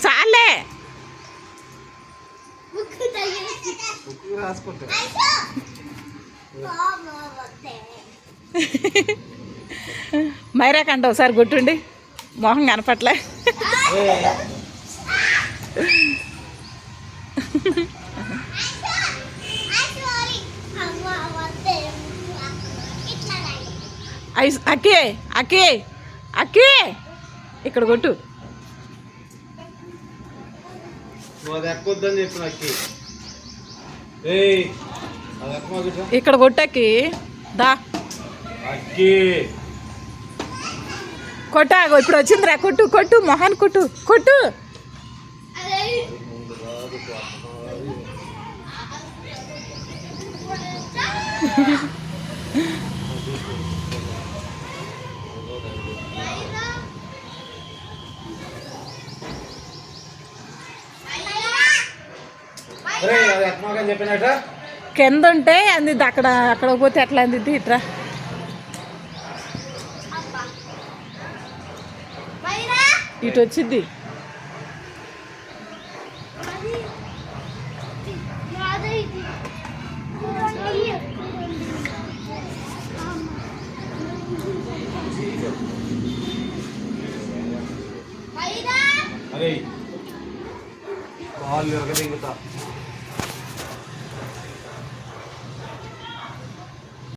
చాలే మైరాకంట ఒకసారి కొట్టుండి మొహం కనపట్లే. అక్కే అక్కే అక్కే ఇక్కడ కొట్టు. ఇక్కడ కొట్టకి దా కొట్టాగో ఇప్పుడు వచ్చిందిరా. కొట్టు కొట్టు మొహాన్ కొట్టు కొట్టు. కింద ఉంటే అందిద్ది, అక్కడ అక్కడ పోతే ఎట్లా అందిద్ది. ఇట్రా ఇటు వచ్చిద్ది. అరే కాళ్ళు ఎరగ దిగుతా.